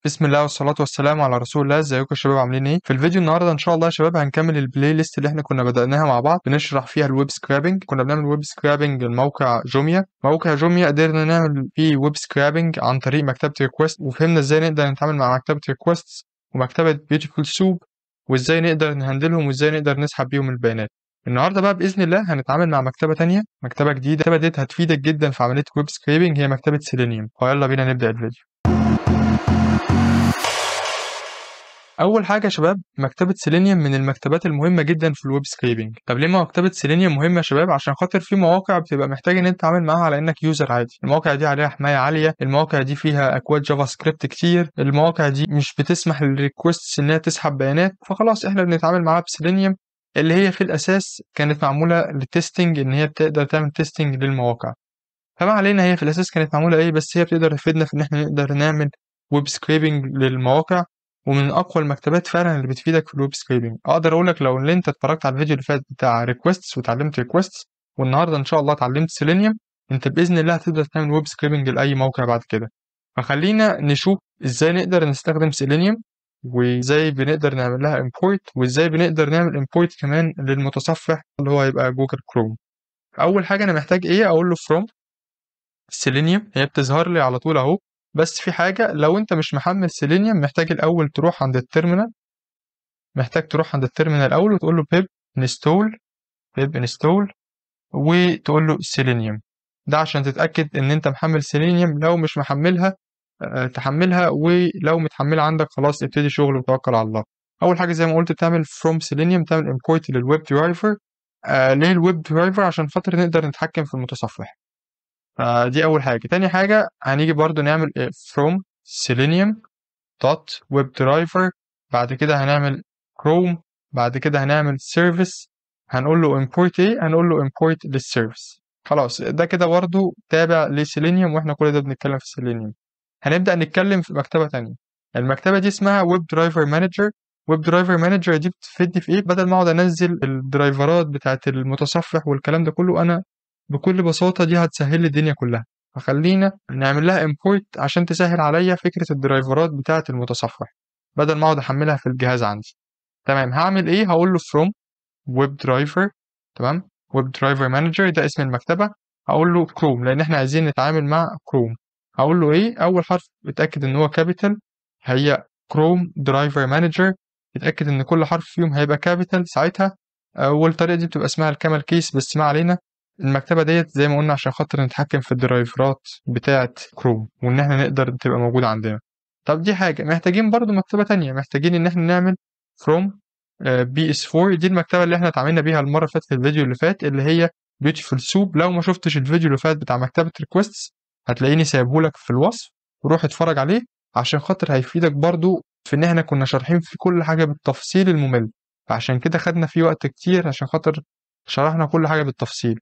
بسم الله والصلاة والسلام على رسول الله. ازيكم يا شباب، عاملين ايه؟ في الفيديو النهارده ان شاء الله يا شباب هنكمل البلاي ليست اللي احنا كنا بدأناها مع بعض، بنشرح فيها الويب سكرابنج. كنا بنعمل ويب سكرابنج الموقع جوميا. موقع جوميا قدرنا نعمل فيه ويب سكرابنج عن طريق مكتبة ريكوست، وفهمنا ازاي نقدر نتعامل مع مكتبة ريكوست ومكتبة بيوتيفول سوب، وازاي نقدر نهندلهم وازاي نقدر نسحب بيهم البيانات. النهارده بقى بإذن الله هنتعامل مع مكتبة تانية، مكتبة جديدة. المكتبة ديت هتفيدك جدا في عملية ويب سكرابنج، هي مكتبة سيلينيوم. ويلا بينا نبدأ الفيديو. اول حاجه يا شباب، مكتبه سيلينيوم من المكتبات المهمه جدا في الويب سكريبنج. طب ليه مكتبه سيلينيوم مهمه يا شباب؟ عشان خاطر في مواقع بتبقى محتاج ان انت تتعامل معاها على انك يوزر عادي. المواقع دي عليها حمايه عاليه، المواقع دي فيها اكواد جافا سكريبت كتير، المواقع دي مش بتسمح للريكوست انها تسحب بيانات. فخلاص احنا بنتعامل معاها بسيلينيوم، اللي هي في الاساس كانت معموله للتستنج، ان هي بتقدر تعمل تيستنج للمواقع. فما علينا، هي في الأساس كانت معمولة إيه، بس هي بتقدر تفيدنا في إن إحنا نقدر نعمل ويب سكريبنج للمواقع. ومن أقوى المكتبات فعلا اللي بتفيدك في الويب سكريبنج. أقدر أقول لك لو اللي أنت اتفرجت على الفيديو اللي فات بتاع ريكوستس وتعلمت ريكوستس، والنهاردة إن شاء الله اتعلمت سيلينيوم، أنت بإذن الله هتقدر تعمل ويب سكريبنج لأي موقع بعد كده. فخلينا نشوف إزاي نقدر نستخدم سيلينيوم، وإزاي بنقدر نعمل لها import، وإزاي بنقدر نعمل import كمان للمتصفح اللي هو هيبقى جوجل كروم. أول حاجة أنا محتاج إيه، أقول له from سيلينيوم. هي بتظهر لي على طول اهو، بس في حاجة، لو انت مش محمل سيلينيوم محتاج الاول تروح عند التيرمينال. الاول وتقول له بيب انستول وتقول له سيلينيوم. ده عشان تتأكد ان انت محمل سيلينيوم. لو مش محملها تحملها، ولو متحملة عندك خلاص ابتدي شغل وتوكل على الله. اول حاجة زي ما قلت بتعمل from سيلينيوم، تعمل import للويب درايفر. ليه الويب درايفر؟ عشان خاطر نقدر نتحكم في المتصفح. فدي أول حاجة. تاني حاجة هنيجي برضو نعمل from selenium dot webdriver. بعد كده هنعمل chrome. بعد كده هنعمل service. هنقول له import ايه، هنقول له import للسيرفيس. خلاص ده كده برضو تابع لسيلينيوم، واحنا كل ده بنتكلم في سيلينيوم. هنبدأ نتكلم في مكتبة تانية. المكتبة دي اسمها ويب درايفر مانجر. ويب درايفر مانجر دي بتفيدني في ايه؟ بدل ما اقعد انزل الدرايفرات بتاعت المتصفح والكلام ده كله، انا بكل بساطة دي هتسهل لي الدنيا كلها. فخلينا نعمل لها import عشان تسهل عليا فكرة الدرايفرات بتاعة المتصفح، بدل ما اقعد احملها في الجهاز عندي. تمام، هعمل ايه؟ هقول له from web driver. تمام، web driver manager ده اسم المكتبة. هقول له كروم لان احنا عايزين نتعامل مع كروم. هقول له ايه؟ اول حرف اتاكد ان هو كابيتال، هي كروم درايفر مانجر. اتاكد ان كل حرف فيهم هيبقى كابيتال ساعتها. والطريقة دي بتبقى اسمها الكامل كيس، بس ما علينا. المكتبة ديت زي ما قلنا عشان خاطر نتحكم في الدرايفرات بتاعة كروم، وإن إحنا نقدر تبقى موجودة عندنا. طب دي حاجة. محتاجين برضو مكتبة تانية، محتاجين إن إحنا نعمل from BS4. دي المكتبة اللي إحنا اتعاملنا بيها المرة اللي فاتت في الفيديو اللي فات، اللي هي Beautiful Soup. لو ما شفتش الفيديو اللي فات بتاع مكتبة requests هتلاقيني سايبهولك في الوصف، وروح اتفرج عليه عشان خاطر هيفيدك برضو في إن إحنا كنا شارحين في كل حاجة بالتفصيل الممل. فعشان كده خدنا فيه وقت كتير عشان خاطر شرحنا كل حاجة بالتفصيل.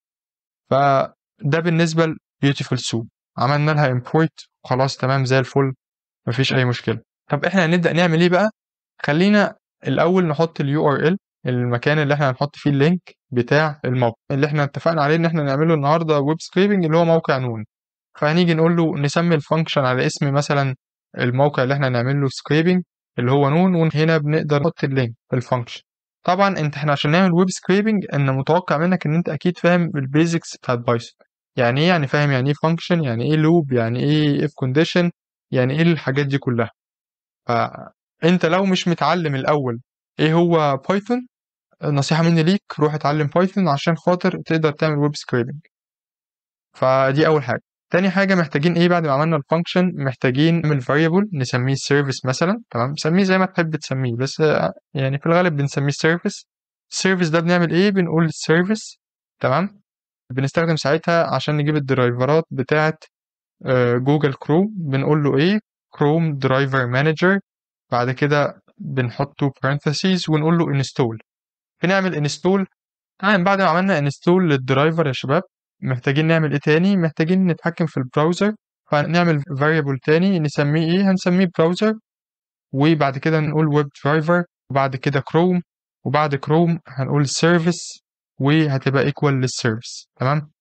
فده بالنسبة ل Beautiful Soup. عملنا لها import وخلاص تمام زي الفل، مفيش أي مشكلة. طب إحنا هنبدأ نعمل إيه بقى؟ خلينا الأول نحط ال URL، المكان اللي إحنا هنحط فيه اللينك بتاع الموقع اللي إحنا اتفقنا عليه إن إحنا نعمله النهاردة ويب سكريبنج، اللي هو موقع نون. فهنيجي نقول له نسمي الفانكشن على اسم مثلا الموقع اللي إحنا هنعمل له سكريبنج اللي هو نون، وهنا بنقدر نحط اللينك في الفانكشن. طبعا احنا عشان نعمل ويب سكريبنج ان متوقع منك ان انت اكيد فاهم البيزكس بتاعت بايثون. يعني ايه؟ يعني فاهم يعني ايه فانكشن، يعني ايه لوب، يعني ايه اف كونديشن، يعني ايه الحاجات دي كلها. فانت لو مش متعلم الاول ايه هو بايثون، نصيحة مني ليك روح اتعلم بايثون عشان خاطر تقدر تعمل ويب سكريبنج. فدي اول حاجة. تاني حاجة محتاجين ايه بعد ما عملنا الفانكشن؟ محتاجين نعمل variable نسميه سيرفيس مثلا. تمام، سميه زي ما تحب تسميه، بس يعني في الغالب بنسميه سيرفيس. السيرفيس ده بنعمل ايه؟ بنقول سيرفيس. تمام، بنستخدم ساعتها عشان نجيب الدرايفرات بتاعة جوجل كروم. بنقول له ايه؟ كروم درايفر مانجر. بعد كده بنحطه parentheses ونقول له install. بنعمل install. تمام، بعد ما عملنا انستول للدرايفر يا شباب، محتاجين نعمل ايه تاني؟ محتاجين نتحكم في البراوزر. فنعمل variable تاني نسميه ايه؟ هنسميه براوزر. وبعد كده نقول ويب درايفر، وبعد كده كروم، وبعد كروم هنقول سيرفيس، وهتبقى ايكوال للسيرفيس. تمام.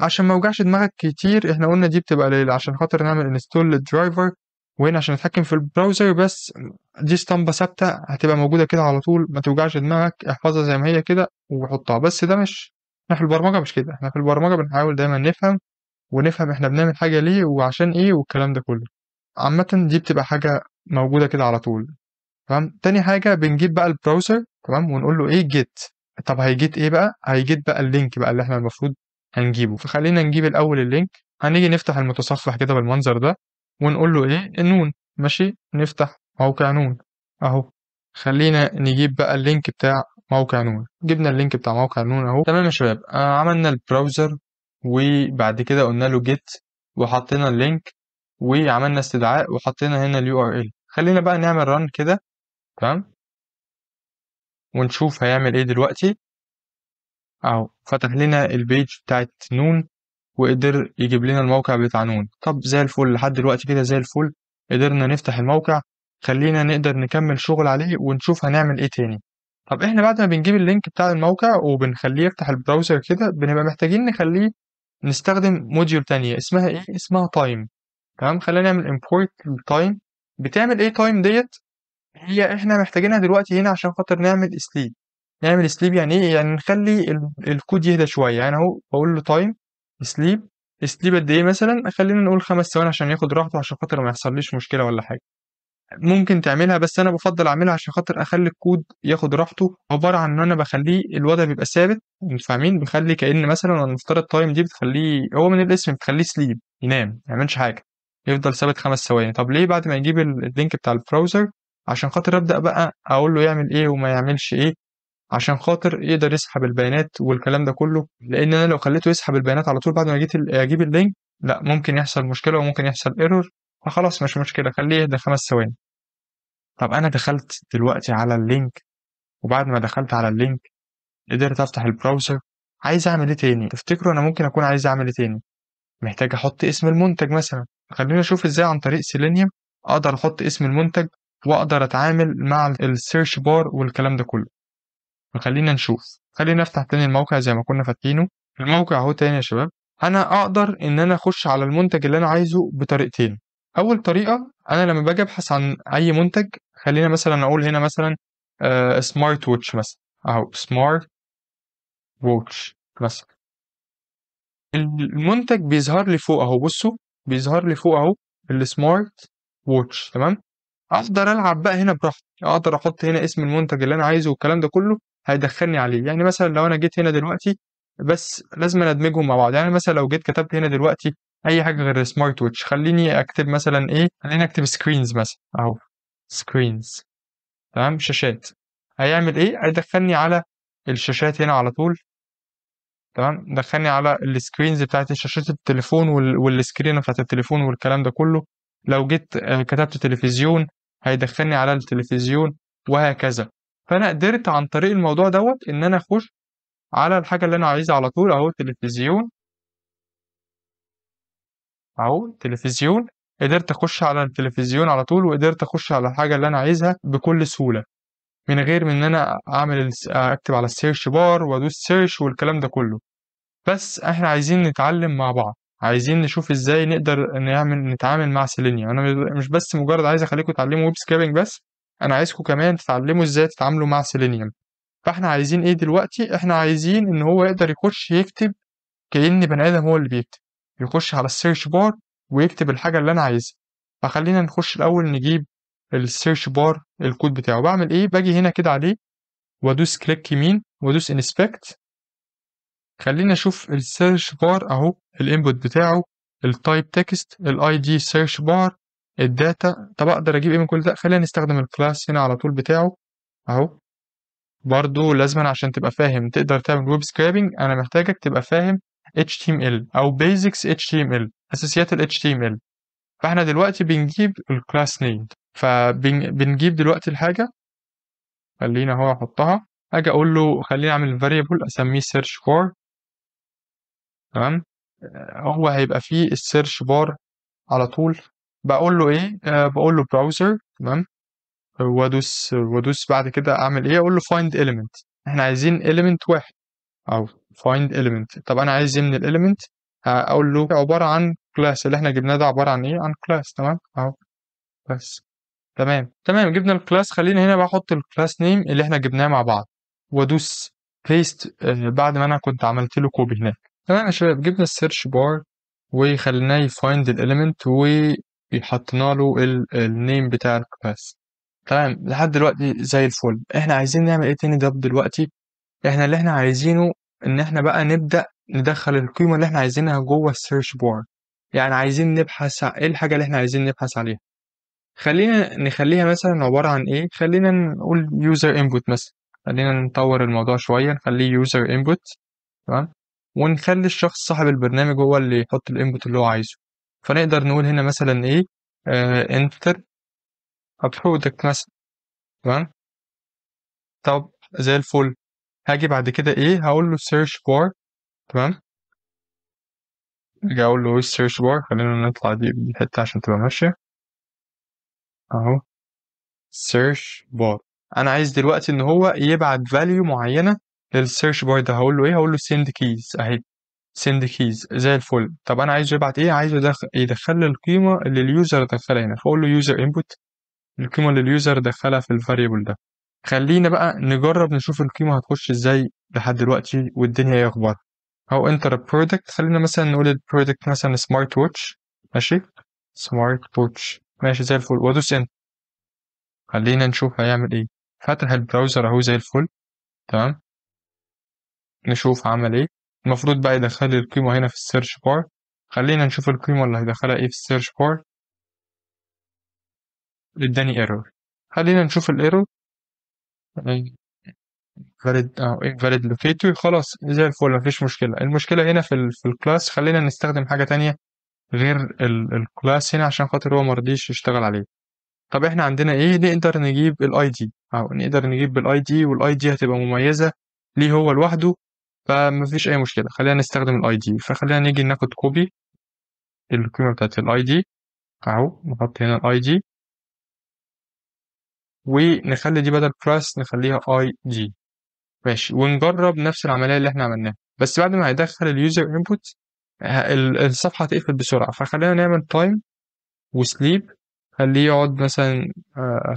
عشان ما اوجعش دماغك كتير، احنا قلنا دي بتبقى عشان خاطر نعمل انستول للدرايفر. وهنا عشان اتحكم في البراوزر بس. دي اسطمبة ثابتة هتبقى موجودة كده على طول، ما توجعش دماغك، احفظها زي ما هي كده وحطها. بس ده مش، احنا في البرمجة مش كده، احنا في البرمجة بنحاول دايما نفهم، ونفهم احنا بنعمل حاجة ليه وعشان ايه والكلام ده كله. عامة دي بتبقى حاجة موجودة كده على طول. تمام. تاني حاجة بنجيب بقى البراوزر، تمام، ونقول له ايه جيت. طب هيجيت ايه بقى؟ هيجيت بقى اللينك بقى اللي احنا المفروض هنجيبه. فخلينا نجيب الاول اللينك. هنيجي نفتح المتصفح كده بالمنظر ده، ونقول له ايه؟ نون. ماشي، نفتح موقع نون اهو. خلينا نجيب بقى اللينك بتاع موقع نون. جبنا اللينك بتاع موقع نون اهو. تمام يا شباب، عملنا البراوزر، وبعد كده قلنا له جيت، وحطينا اللينك، وعملنا استدعاء، وحطينا هنا اليو ار ال. خلينا بقى نعمل ران كده. تمام، ونشوف هيعمل ايه دلوقتي. اهو فتح لنا البيج بتاعت نون، وقدر يجيب لنا الموقع بتاع نون. طب زي الفل لحد دلوقتي كده زي الفل، قدرنا نفتح الموقع. خلينا نقدر نكمل شغل عليه ونشوف هنعمل ايه تاني. طب احنا بعد ما بنجيب اللينك بتاع الموقع وبنخليه يفتح البراوزر كده، بنبقى محتاجين نخليه نستخدم موديول تانية اسمها ايه؟ اسمها تايم. تمام، خلينا نعمل import التايم. بتعمل ايه تايم ديت؟ هي احنا محتاجينها دلوقتي هنا عشان خاطر نعمل سليب. نعمل سليب يعني ايه؟ يعني نخلي الكود يهدى شويه. يعني اهو بقول له تايم سليب. سليب قد ايه؟ مثلا خلينا نقول 5 ثواني عشان ياخد راحته، عشان خاطر ما يحصليش مشكله ولا حاجه. ممكن تعملها، بس انا بفضل اعملها عشان خاطر اخلي الكود ياخد راحته. عباره عن ان انا بخليه الوضع بيبقى ثابت. انتوا فاهمين؟ بخلي كأن مثلا انا نفترض تايم دي بتخليه هو من الاسم بتخليه سليب، ينام ما يعملش حاجه، يفضل ثابت 5 ثواني. طب ليه؟ بعد ما يجيب اللينك بتاع البراوزر، عشان خاطر ابدا بقى اقول له يعمل ايه وما يعملش ايه، عشان خاطر يقدر يسحب البيانات والكلام ده كله. لان انا لو خليته يسحب البيانات على طول بعد ما جيت اجيب اللينك، لا ممكن يحصل مشكله وممكن يحصل ايرور. فخلاص مش مشكله، خليه يهدى 5 ثواني. طب انا دخلت دلوقتي على اللينك، وبعد ما دخلت على اللينك قدرت افتح البراوزر. عايز اعمل ايه تاني؟ تفتكروا انا ممكن اكون عايز اعمل ايه تاني؟ محتاج احط اسم المنتج مثلا. خلينا نشوف ازاي عن طريق سيلينيوم اقدر احط اسم المنتج، واقدر اتعامل مع السيرش بار والكلام ده كله. فخلينا نشوف. خلينا نفتح تاني الموقع زي ما كنا فاتحينه. الموقع اهو تاني يا شباب. انا اقدر ان انا اخش على المنتج اللي انا عايزه بطريقتين. اول طريقه، انا لما باجي ابحث عن اي منتج، خلينا مثلا اقول هنا مثلا سمارت ووتش مثلا. اهو سمارت ووتش مثلا. المنتج بيظهر لي فوق اهو، بصوا بيظهر لي فوق اهو السمارت ووتش. تمام، اقدر العب بقى هنا براحتي، اقدر احط هنا اسم المنتج اللي انا عايزه والكلام ده كله هيدخلني عليه. يعني مثلا لو انا جيت هنا دلوقتي، بس لازم ادمجهم مع بعض. يعني مثلا لو جيت كتبت هنا دلوقتي اي حاجه غير سمارت ووتش، خليني اكتب مثلا ايه؟ خليني اكتب سكرينز مثلا اهو. سكرينز. تمام، شاشات. هيعمل ايه؟ هيدخلني على الشاشات هنا على طول. تمام، دخلني على السكرينز بتاعت شاشات التليفون والسكرين بتاعت التليفون والكلام ده كله. لو جيت كتبت تلفزيون، هيدخلني على التلفزيون، وهكذا. فانا قدرت عن طريق الموضوع دوت ان انا اخش على الحاجه اللي انا عايزها على طول اهو. تلفزيون اهو، تلفزيون. قدرت اخش على التلفزيون على طول، وقدرت اخش على الحاجه اللي انا عايزها بكل سهوله، من غير من ان انا اكتب على السيرش بار وادوس سيرش والكلام ده كله. بس احنا عايزين نتعلم مع بعض، عايزين نشوف ازاي نقدر نتعامل مع سيلينيوم. انا مش بس مجرد عايز اخليكم تتعلموا ويب سكرابنج بس، انا عايزكم كمان تتعلموا ازاي تتعاملوا مع سيلينيوم. فاحنا عايزين ايه دلوقتي؟ احنا عايزين ان هو يقدر يخش يكتب كأن بني ادم هو اللي بيكتب، يخش على السيرش بار ويكتب الحاجة اللي انا عايزها. فخلينا نخش الاول نجيب السيرش بار الكود بتاعه. بعمل ايه؟ باجي هنا كده عليه، وادوس كليك يمين، وادوس انسبكت. خلينا نشوف السيرش بار اهو، الانبوت بتاعه، التايب تكست، الاي دي سيرش بار، الداتا. طب اقدر اجيب ايه من كل ده؟ خلينا نستخدم الكلاس هنا على طول بتاعه اهو. برضو لازما عشان تبقى فاهم تقدر تعمل ويب سكرابنج، انا محتاجك تبقى فاهم HTML او basics HTML، اساسيات ال HTML. فاحنا دلوقتي بنجيب الكلاس نيم، فبنجيب دلوقتي الحاجة. خلينا هو احطها. اجي اقول له خليني اعمل variable اسميه search bar. تمام، هو هيبقى فيه السيرش بار على طول. بقول له ايه؟ بقول له براوزر. تمام، وادوس بعد كده اعمل ايه؟ اقول له find element. احنا عايزين element واحد، او find element. طب انا عايز ايه من الاليمنت؟ اقول له عباره عن كلاس. اللي احنا جبناه ده عباره عن ايه؟ عن كلاس. تمام اهو. بس. تمام جبنا الكلاس. خلينا هنا بقى احط الكلاس نيم اللي احنا جبناه مع بعض وادوس بيست بعد ما انا كنت عملت له كوبي هناك. تمام يا شباب، جبنا السيرش بار وخليناه يفايند الاليمنت وحطينا له النيم بتاع الكلاس. تمام لحد دلوقتي زي الفل. احنا عايزين نعمل ايه تاني ده دلوقتي؟ احنا اللي احنا عايزينه ان احنا بقى نبدأ ندخل القيمة اللي احنا عايزينها جوه السيرش بار. يعني عايزين نبحث ايه الحاجة اللي احنا عايزين نبحث عليها. خلينا نخليها مثلا عبارة عن ايه، خلينا نقول user input مثلا. خلينا نطور الموضوع شوية نخليه user input. تمام. ونخلي الشخص صاحب البرنامج هو اللي يحط الانبوت اللي هو عايزه. فنقدر نقول هنا مثلا ايه، enter a product مثلا. تمام. طب زي الفل. هاجي بعد كده ايه، هقول له search bar. تمام. اجي اقول له search bar. خلينا نطلع دي الحتة عشان تبقى ماشية اهو. search bar. انا عايز دلوقتي ان هو يبعت value معينة للسيرش بار ده. هقول له ايه، هقول له send keys اهي. send keys زي الفل. طب انا عايزه يبعت ايه، عايزه يدخل لي القيمة اللي اليوزر دخلها هنا. فاقول له user input القيمة اللي اليوزر دخلها في الفاريبل ده. خلينا بقى نجرب نشوف القيمة هتخش ازاي لحد دلوقتي والدنيا ايه اخبارها. او enter a product. خلينا مثلا نقول البرودكت مثلا سمارت ووتش. ماشي. سمارت ووتش ماشي زي الفل وادوس انت. خلينا نشوف هيعمل ايه. فتح البراوزر اهو زي الفل. تمام. نشوف عمل ايه. المفروض بقى يدخل لي القيمة هنا في السيرش بار. خلينا نشوف القيمة اللي هيدخلها ايه في السيرش بار. اداني ايرور. خلينا نشوف الايرور. valid invalid locator. خلاص زي الفل مفيش مشكلة. المشكلة هنا في الكلاس. خلينا نستخدم حاجة تانية غير الكلاس هنا عشان خاطر هو مرضيش يشتغل عليه. طب احنا عندنا ايه، نقدر نجيب الاي دي او نقدر نجيب بالاي دي، والاي دي هتبقى مميزة ليه هو لوحده. فمفيش اي مشكلة. خلينا نستخدم الاي دي. فخلينا نيجي ناخد كوبي القيمة بتاعت الاي دي اهو. نحط هنا الاي دي ونخلي دي بدل كلاس نخليها اي دي. ماشي. ونجرب نفس العملية اللي احنا عملناها بس بعد ما هيدخل اليوزر انبوت الصفحة هتقفل بسرعة. فخلينا نعمل تايم وسليب. خليه يقعد مثلا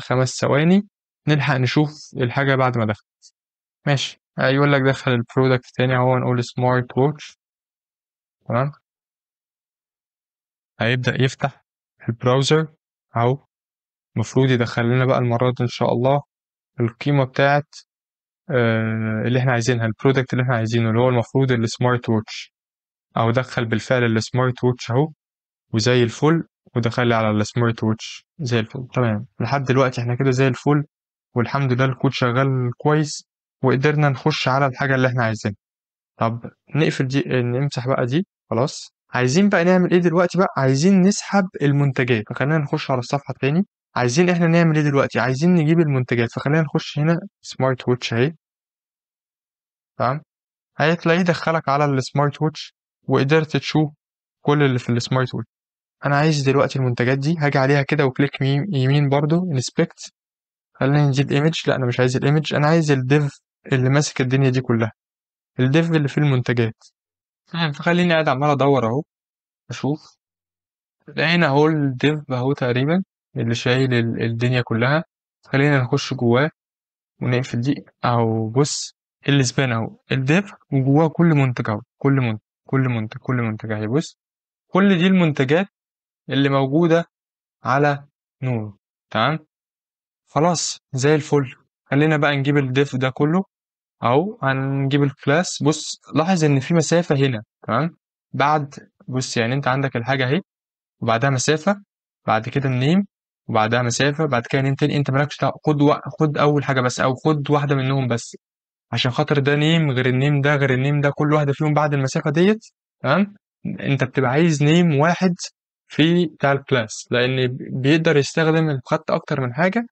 5 ثواني نلحق نشوف الحاجة بعد ما دخل. ماشي. يقول لك دخل البرودكت تاني اهو. نقول سمارت ووتش. تمام. هيبدأ يفتح البراوزر اهو. المفروض يدخل لنا بقى المرة دي ان شاء الله القيمة بتاعت اللي احنا عايزينها، البرودكت اللي احنا عايزينه اللي هو المفروض السمارت ووتش. او دخل بالفعل السمارت ووتش اهو وزي الفل. ودخل لي على السمارت ووتش زي الفل. تمام لحد دلوقتي احنا كده زي الفل والحمد لله الكود شغال كويس وقدرنا نخش على الحاجة اللي احنا عايزينها. طب نقفل دي، نمسح بقى دي. خلاص. عايزين بقى نعمل ايه دلوقتي بقى، عايزين نسحب المنتجات. فخلينا نخش على الصفحة تاني. عايزين احنا نعمل ايه دلوقتي، عايزين نجيب المنتجات. فخلينا نخش هنا سمارت ووتش اهي. تمام. هتلاقيه دخلك على السمارت ووتش وقدرت تشوف كل اللي في السمارت ووتش. انا عايز دلوقتي المنتجات دي. هاجي عليها كده وكليك يمين برضو انسبكت. خلينا نجيب ايمج. لا انا مش عايز الايمج، انا عايز الديف اللي ماسك الدنيا دي كلها. الديف اللي فيه المنتجات. فخليني قاعد عمال ادور اهو اشوف. لقينا اهو الديف اهو تقريبا اللي شايل الدنيا كلها. خلينا نخش جواه ونقفل دي اهو. بص السبان اهو الديف وجواه كل منتج اهو. كل منتج اهي. بص كل دي المنتجات اللي موجودة على نور. تمام. خلاص زي الفل. خلينا بقى نجيب الديف ده كله اهو. هنجيب الكلاس. بص لاحظ ان في مسافة هنا. تمام. بعد بص يعني انت عندك الحاجة اهي وبعدها مسافة. بعد كده النيم وبعدها مسافة. بعد كده نيم تاني. انت مالكش دعوة. خد اول حاجة بس او خد واحدة منهم بس عشان خاطر ده نيم غير النيم ده غير النيم ده. كل واحدة فيهم بعد المسافة ديت. تمام. انت بتبقى عايز نيم واحد في بتاع الكلاس لان بيقدر يستخدم الخط اكتر من حاجة.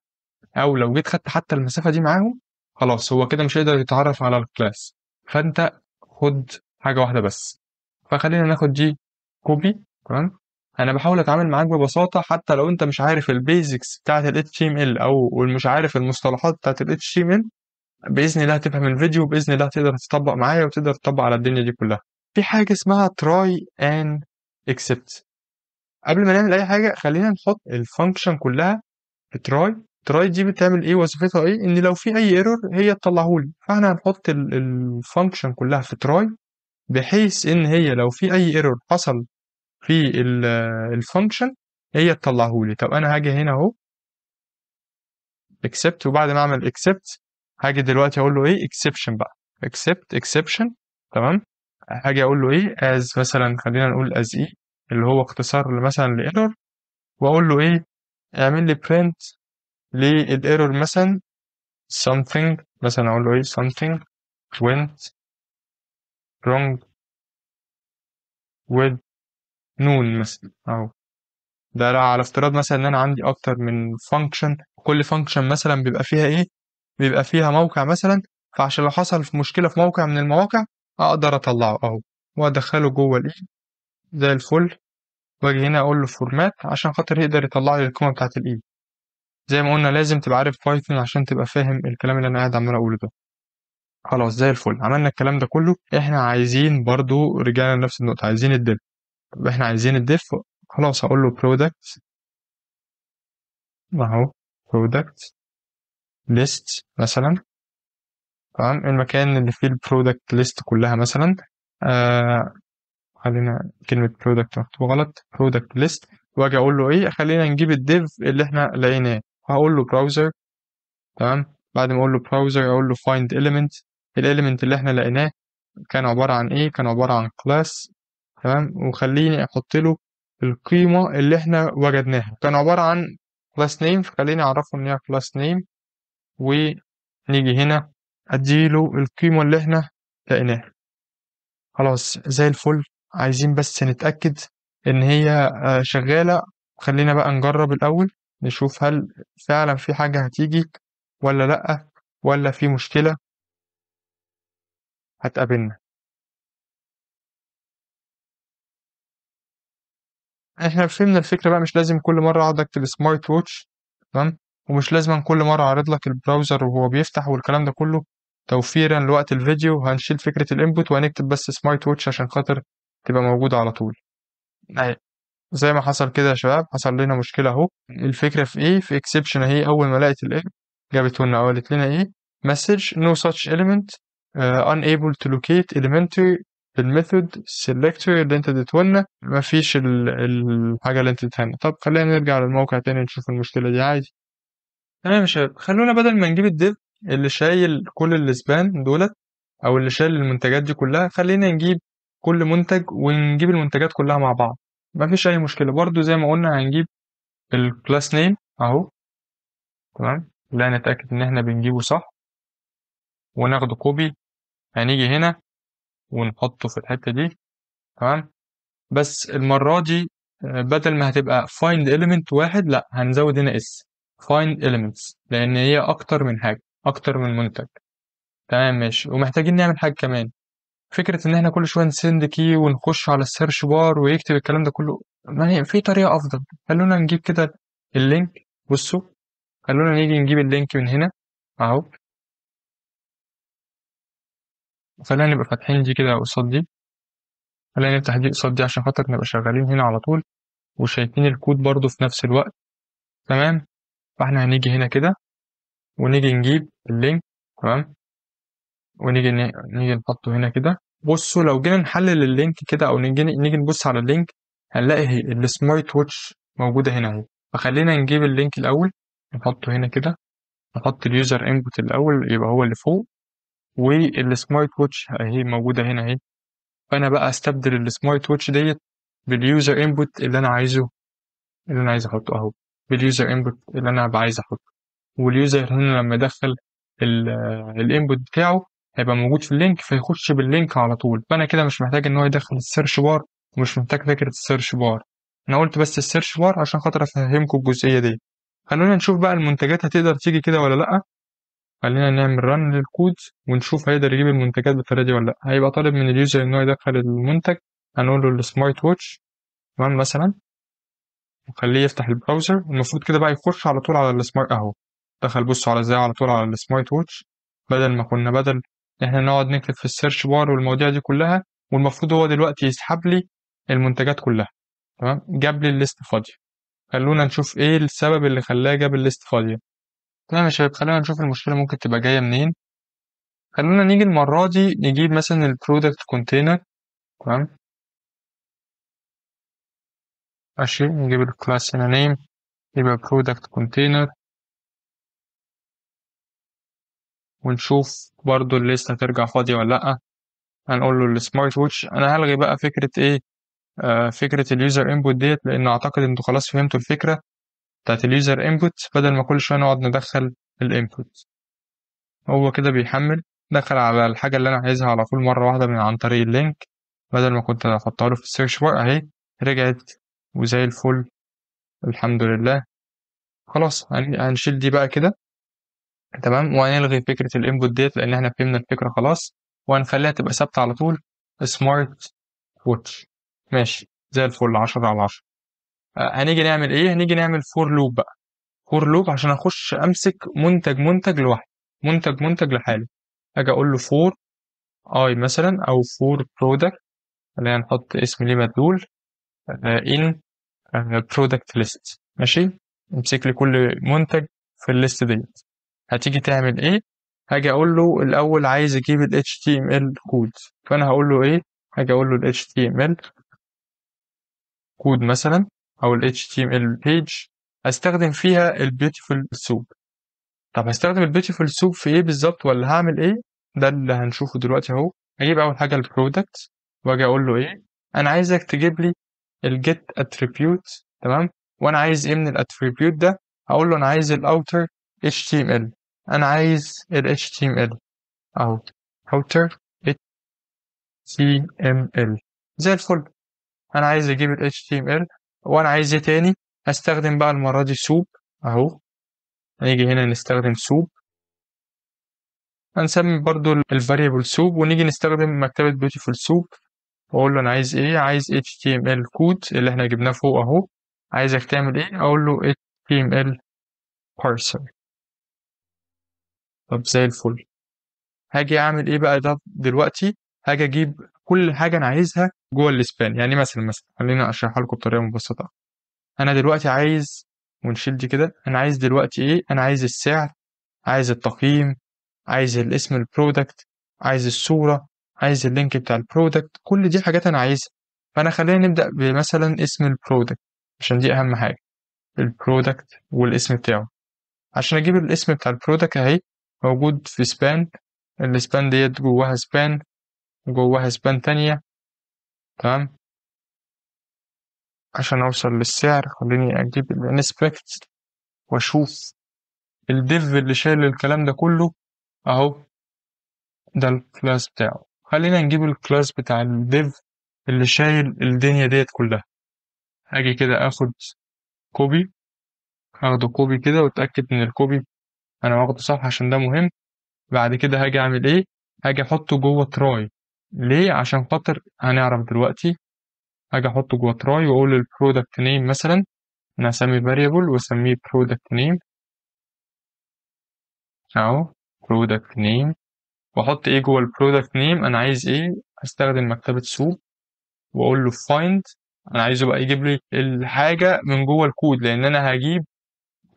او لو جيت خدت حتى المسافة دي معاهم خلاص هو كده مش هيقدر يتعرف على الكلاس. فانت خد حاجة واحدة بس. فخلينا ناخد دي كوبي. تمام. انا بحاول اتعامل معاك ببساطة حتى لو انت مش عارف البيزكس بتاعت ال HTML او مش عارف المصطلحات بتاعت ال HTML. بإذن الله هتفهم الفيديو وبإذن الله تقدر تطبق معايا وتقدر تطبق على الدنيا دي كلها. في حاجة اسمها try and accept. قبل ما نعمل اي حاجه خلينا نحط الفانكشن كلها في تراي دي بتعمل ايه؟ وظيفتها ايه؟ ان لو في اي ايرور هي تطلعه لي. فاحنا هنحط الفانكشن كلها في تراي، بحيث ان هي لو في اي ايرور حصل في الفانكشن هي تطلعه لي. طب انا هاجي هنا اهو اكسبت، وبعد ما اعمل اكسبت هاجي دلوقتي اقول له ايه؟ اكسبشن بقى، اكسبت اكسبشن. تمام. هاجي اقول له ايه؟ از مثلا، خلينا نقول از ايه، اللي هو اختصار مثلا لايرور، واقول له ايه؟ اعمل لي برنت للايرور مثلا something، مثلا اقول له ايه؟ something went wrong with نون مثلا اهو. ده على افتراض مثلا ان انا عندي اكتر من فانكشن، كل فانكشن مثلا بيبقى فيها ايه؟ بيبقى فيها موقع مثلا، فعشان لو حصل في مشكلة في موقع من المواقع اقدر اطلعه اهو وادخله جوه الايه زي الفل. واجي هنا اقول له فورمات عشان خاطر يقدر يطلع لي القيمة بتاعت الايه. زي ما قلنا لازم تبقى عارف بايثون عشان تبقى فاهم الكلام اللي انا قاعد عمال اقوله ده. خلاص زي الفل، عملنا الكلام ده كله. احنا عايزين برضو، رجعنا لنفس النقطة، عايزين الديف. طب احنا عايزين الديف. خلاص هقول له برودكت اهو، برودكت ليست مثلا. تمام، المكان اللي فيه البرودكت ليست كلها مثلا. آه خلينا كلمة برودكت مكتوبة غلط، برودكت ليست. واجي اقول له ايه؟ خلينا نجيب الديف اللي احنا لقيناه. هقول له براوزر. تمام، بعد ما اقول له براوزر اقول له find element. الاليمنت اللي احنا لقيناه كان عبارة عن ايه؟ كان عبارة عن كلاس. تمام، وخليني احط له القيمة اللي احنا وجدناها، كان عبارة عن كلاس نيم، فخليني اعرفه ان هي كلاس نيم. ونيجي هنا اديله القيمة اللي احنا لقيناها. خلاص زي الفل. عايزين بس نتأكد ان هي شغالة. خلينا بقى نجرب الاول، نشوف هل فعلا في حاجة هتيجي ولا لأ، ولا في مشكلة هتقابلنا. احنا فهمنا الفكرة بقى، مش لازم كل مرة اقعد اكتب سمارت ووتش. تمام، ومش لازم كل مرة اعرض لك البراوزر وهو بيفتح والكلام ده كله. توفيرا لوقت الفيديو هنشيل فكرة الانبوت وهنكتب بس سمارت ووتش عشان خاطر تبقى موجودة على طول. أهي. زي ما حصل كده يا شباب، حصل لنا مشكلة اهو. الفكرة في ايه؟ في اكسبشن اهي. اول ما لقيت الايه جابته لنا، قالت لنا ايه؟ message no such element unable to locate elementary. الميثود سيلكتور اللي انت اديته لنا مفيش الحاجة اللي انت اديتها لنا. طب خلينا نرجع للموقع تاني نشوف المشكلة دي عادي. تمام يا شباب، خلونا بدل ما نجيب الديف اللي شايل كل الاسبان دولت، او اللي شايل المنتجات دي كلها، خلينا نجيب كل منتج ونجيب المنتجات كلها مع بعض. مفيش اي مشكلة. برضو زي ما قلنا هنجيب الكلاس نيم اهو. تمام، لا نتأكد ان احنا بنجيبه صح وناخده كوبي. هنيجي هنا ونحطه في الحتة دي. تمام، بس المرة دي بدل ما هتبقى find element واحد، لا هنزود هنا اس find elements، لأن هي أكتر من حاجة، أكتر من منتج. تمام ماشي. ومحتاجين نعمل حاجة كمان، فكرة إن إحنا كل شوية نسند كي ونخش على السيرش بار ويكتب الكلام ده كله. ما هي في طريقة أفضل. خلونا نجيب كده اللينك. بصوا، خلونا نيجي نجيب اللينك من هنا أهو. خلينا نبقى فاتحين دي كده قصاد دي. خلينا نفتح دي قصاد دي عشان خاطر نبقى شغالين هنا على طول وشايفين الكود برضو في نفس الوقت. تمام، فاحنا هنيجي هنا كده ونيجي نجيب اللينك. تمام، ونيجي نيجي نحطه هنا كده. بصوا لو جينا نحلل اللينك كده او نيجي نبص على اللينك، هنلاقي السمارت ووتش موجودة هنا اهي. فخلينا نجيب اللينك الأول نحطه هنا كده. نحط اليوزر انبوت الأول يبقى هو اللي فوق، والسمارت ووتش اهي موجودة هنا اهي. فأنا بقى استبدل السمارت ووتش ديت باليوزر انبوت اللي أنا عايزه، اللي أنا عايز أحطه أهو، باليوزر انبوت اللي أنا بقى عايز أحطه. واليوزر هنا لما يدخل الانبوت بتاعه هيبقى موجود في اللينك، فيخش باللينك على طول. فانا كده مش محتاج ان هو يدخل السيرش بار، ومش محتاج فكره السيرش بار. انا قلت بس السيرش بار عشان خاطر افهمكم الجزئيه دي. خلونا نشوف بقى المنتجات هتقدر تيجي كده ولا لا. خلينا نعمل رن للكود ونشوف هيقدر يجيب المنتجات بالطريقه دي ولا لا. هيبقى طالب من اليوزر ان هو يدخل المنتج. هنقول له السمارت ووتش تمام مثلا، وخليه يفتح البراوزر. المفروض كده بقى يخش على طول على السمارت اهو. دخل، بصوا على ازاي على طول على السمارت ووتش، بدل ما كنا احنا نقعد نكتب في السيرش بار والمواضيع دي كلها. والمفروض هو دلوقتي يسحب لي المنتجات كلها. تمام، جاب لي الليست فاضية. خلونا نشوف ايه السبب اللي خلاه جاب الليست فاضية. تمام يا شباب، خلينا نشوف المشكلة ممكن تبقى جاية منين. خلونا نيجي المرة دي نجيب مثلا البرودكت كونتينر. تمام، ماشي، نجيب الكلاس هنا نيم، يبقى برودكت كونتينر، ونشوف برضو الليست هترجع فاضية ولا لأ. هنقول له السمارت ووتش. أنا هلغي بقى فكرة إيه، فكرة اليوزر انبوت ديت، لأن أعتقد أنتوا خلاص فهمتوا الفكرة بتاعت اليوزر انبوت، بدل ما كل شوية نقعد ندخل الانبوت. هو كده بيحمل، دخل على الحاجة اللي أنا عايزها على طول مرة واحدة من عن طريق اللينك، بدل ما كنت أحطها له في السيرش بار. أهي رجعت وزي الفل، الحمد لله. خلاص هنشيل دي بقى كده. تمام، وهنلغي فكرة الانبوت ديت لأن احنا فهمنا الفكرة خلاص، وهنخليها تبقى ثابتة على طول، سمارت ووتش. ماشي زي الفل، 10/10. هنيجي نعمل ايه؟ هنيجي نعمل فور لوب بقى. فور لوب عشان اخش امسك منتج لوحده، منتج لحاله. اجي اقول له فور اي مثلا، او فور برودكت، خلينا نحط اسم ليه مدلول، ان برودكت ليست. ماشي، امسك لي كل منتج في الليست دي. هتيجي تعمل ايه؟ هاجي اقول له الاول عايز اجيب ال HTML كود، فانا هقول له ايه؟ هاجي اقول له ال HTML كود مثلا، او ال HTML page استخدم فيها ال beautiful soup. طب هستخدم ال beautiful soup في ايه بالظبط، ولا هعمل ايه؟ ده اللي هنشوفه دلوقتي اهو. هجيب اول حاجه البرودكت، واجي اقول له ايه؟ انا عايزك تجيب لي ال get attribute. تمام، وانا عايز ايه من الاتريبيوت ده؟ هقول له انا عايز ال outer HTML. انا عايز ال HTML اهو، outer HTML زي الفل. انا عايز اجيب ال HTML، وانا عايز ايه تاني؟ هستخدم بقى المرة دي soup اهو. هنيجي هنا نستخدم soup، هنسمي برضو ال variable soup، ونيجي نستخدم مكتبة beautiful soup، واقول له انا عايز ايه؟ عايز HTML كود اللي احنا جبناه فوق اهو. عايزك تعمل ايه؟ اقول له HTML parser. طب زي الفل. هاجي اعمل ايه بقى ده دلوقتي؟ هاجي اجيب كل حاجه انا عايزها جوه الاسبان. يعني مثلا خلينا اشرحها لكم بطريقه مبسطه. انا دلوقتي عايز، ونشيل دي كده، انا عايز دلوقتي ايه؟ انا عايز السعر، عايز التقييم، عايز الاسم البرودكت، عايز الصوره، عايز اللينك بتاع البرودكت. كل دي حاجات انا عايزها. فانا خلينا نبدا بمثلا اسم البرودكت، عشان دي اهم حاجه، البرودكت والاسم بتاعه. عشان اجيب الاسم بتاع البرودكت اهي، موجود في سبان. السبان ديت جواها سبان، وجواها سبان تانية. تمام، عشان اوصل للسعر خليني اجيب الانسبكت واشوف الديف اللي شايل الكلام ده كله اهو. ده الكلاس بتاعه. خلينا نجيب الكلاس بتاع الديف اللي شايل الدنيا ديت كلها. هاجي كده اخد كوبي، اخده كوبي كده واتاكد ان الكوبي انا واخده صح عشان ده مهم. بعد كده هاجي اعمل ايه؟ هاجي احطه جوه تراي. ليه؟ عشان خاطر هنعرف دلوقتي. هاجي احطه جوه تراي واقول البرودكت نيم مثلا، انا هسمي variable واسميه product name اهو، product name. واحط ايه جوه البرودكت نيم؟ انا عايز ايه؟ استخدم مكتبة سوب، واقول له find. انا عايزه بقى يجيب لي الحاجة من جوه الكود، لان انا هجيب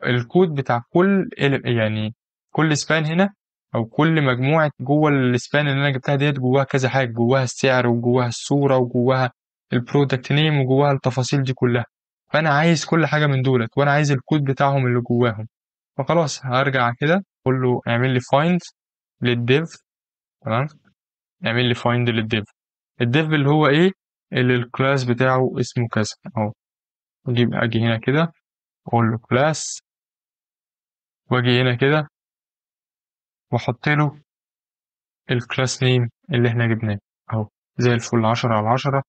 الكود بتاع كل يعني كل سبان هنا، او كل مجموعة جوه السبان اللي انا جبتها ديت جواها كذا حاجة، جواها السعر وجواها الصورة وجواها البرودكت نيم وجواها التفاصيل دي كلها. فانا عايز كل حاجة من دولت، وانا عايز الكود بتاعهم اللي جواهم. فخلاص هرجع كده اقول له اعمل لي فايند للديف. تمام، اعمل لي فايند للديف. الديف اللي هو ايه؟ اللي الكلاس بتاعه اسمه كذا اهو. اجي هنا كده اقول له كلاس، واجي هنا كده واحط له الكلاس نيم اللي احنا جبناه اهو، زي الفل، 10/10.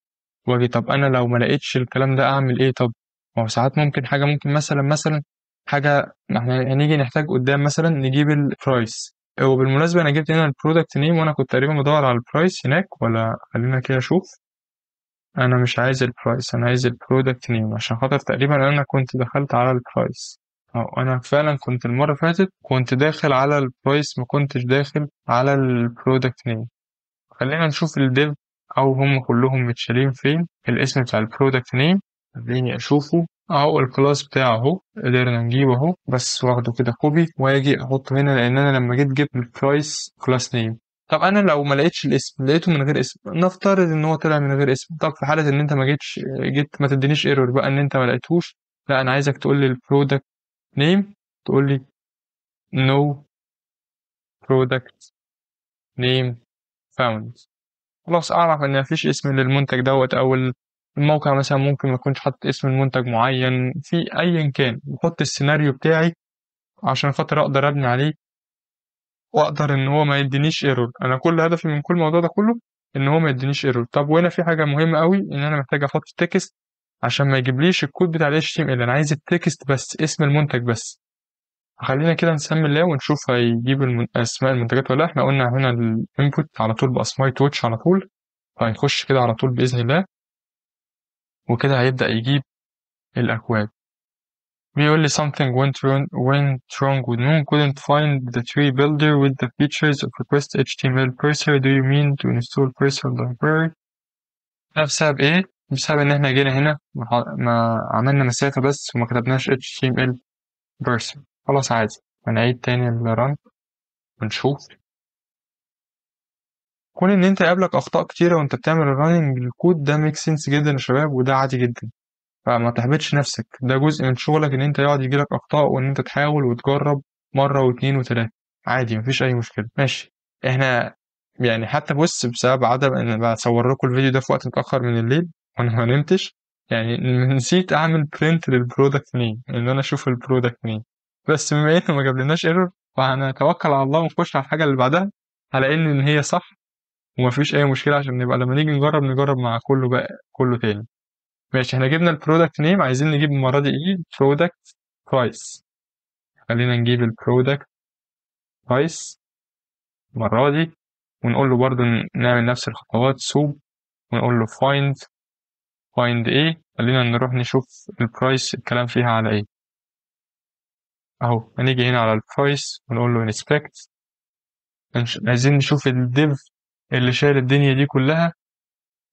واجي طب انا لو ما لقيتش الكلام ده اعمل ايه؟ طب ما هو ساعات ممكن حاجه، ممكن مثلا حاجه احنا هنيجي نحتاج قدام مثلا نجيب البرايس. وبالمناسبه انا جبت هنا البرودكت نيم، وانا كنت تقريبا بدور على البرايس هناك، ولا خلينا كده اشوف. انا مش عايز البرايس، انا عايز البرودكت نيم، عشان خاطر تقريبا انا كنت دخلت على البرايس. أو أنا فعلا كنت المرة اللي فاتت كنت داخل على البرايس، ما كنتش داخل على البرودكت نيم. خلينا نشوف الديف، أو هم كلهم متشالين فين الاسم بتاع البرودكت نيم. خليني اشوفه اهو، الكلاس بتاعه اهو، قدرنا نجيبه اهو، بس واخده كده كوبي واجي احطه هنا، لان انا لما جيت جبت البرايس كلاس نيم. طب انا لو ما لقيتش الاسم، لقيته من غير اسم، نفترض ان هو طلع من غير اسم، طب في حالة ان انت ما جيت ما تدينيش ايرور بقى ان انت ما لقيتهوش، لا انا عايزك تقول لي البرودكت نيم، تقول لي no product name found. خلاص اعرف ان مفيش اسم للمنتج دوت، او الموقع مثلا ممكن ما يكونش حاطط اسم المنتج معين في ايا كان، بحط السيناريو بتاعي عشان خاطر اقدر ابني عليه، واقدر ان هو ما يدينيش ايرور. انا كل هدفي من كل الموضوع ده كله ان هو ما يدينيش ايرور. طب وهنا في حاجه مهمه قوي، ان انا محتاج احط تكست عشان ما يجيبليش الكود بتاع ال HTML، انا عايز التكست بس، اسم المنتج بس. خلينا كده نسمي الله ونشوف هيجيب اسماء المنتجات ولا لا. احنا قلنا هنا الانبوت على طول باسماي تويتش على طول، فهيخش كده على طول باذن الله، وكده هيبدا يجيب الاكواد. بيقول لي something went wrong with Noon, couldn't find the tree builder with the features of request HTML parser. Do you mean to install parser library؟ ده بسبب ايه؟ بسبب ان احنا جينا هنا ما عملنا مسافة بس وما كتبناش HTML parser. خلاص عادي، هنعيد تاني الرن ونشوف. كون ان انت يقابلك اخطاء كتيرة وانت بتعمل الرننج الكود ده ميك سنس جدا يا شباب، وده عادي جدا، فما تحبطش نفسك، ده جزء من شغلك ان انت يقعد يجيلك اخطاء وان انت تحاول وتجرب مرة واتنين وتلاتة، عادي مفيش اي مشكلة. ماشي، احنا يعني حتى بص، بسبب عدم ان بصور لكم الفيديو ده في وقت متأخر من الليل وانا ما نمتش، يعني نسيت اعمل برنت للبرودكت نيم، ان انا اشوف البرودكت نيم. بس بما انه ما جابلناش ايرور، فهنتوكل على الله ونخش على الحاجة اللي بعدها على ان هي صح، ومفيش اي مشكلة، عشان نبقى لما نيجي نجرب مع كله بقى كله تاني. ماشي، احنا جبنا البرودكت نيم، عايزين نجيب المرة دي ايه؟ برودكت برايس. خلينا نجيب البرودكت برايس المرة دي، ونقول له برضو نعمل نفس الخطوات سوب، ونقول له find ايه، خلينا نروح نشوف البرايس الكلام فيها على ايه. اهو هنيجي هنا على البرايس ونقول له inspect، عايزين نشوف الديف اللي شايل الدنيا دي كلها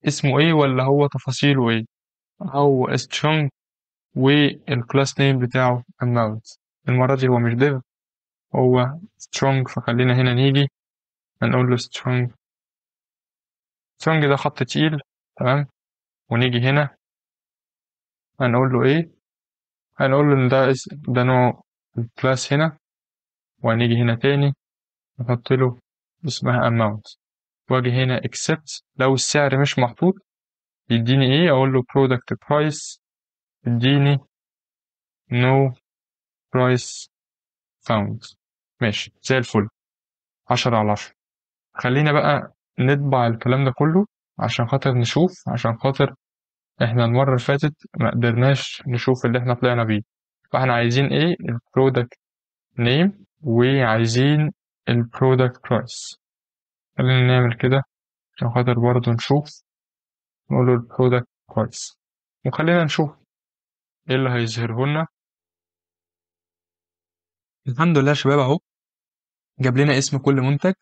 اسمه ايه، ولا هو تفاصيله ايه. هو strong، والكلاس نيم بتاعه amount. المرة دي هو مش div، هو strong، فخلينا هنا نيجي هنقول له strong ده خط تقيل، تمام. ونيجي هنا هنقول له ايه، هنقول له ان ده نوع الكلاس هنا، وهنيجي هنا تاني نحط له اسمها amount، واجي هنا accept. لو السعر مش محطوط يديني ايه؟ اقول له product price، يديني no price found. ماشي زي الفل، 10/10. خلينا بقى نطبع الكلام ده كله عشان خاطر نشوف، عشان خاطر احنا المرة اللي فاتت ما قدرناش نشوف اللي احنا طلعنا بيه. فاحنا عايزين ايه؟ البرودكت نيم، وعايزين البرودكت برايس. خلينا نعمل كده عشان خاطر برضه نشوف، نقول له البرودكت برايس، وخلينا نشوف ايه اللي هيظهره لنا. الحمد لله يا شباب، اهو جاب لنا اسم كل منتج،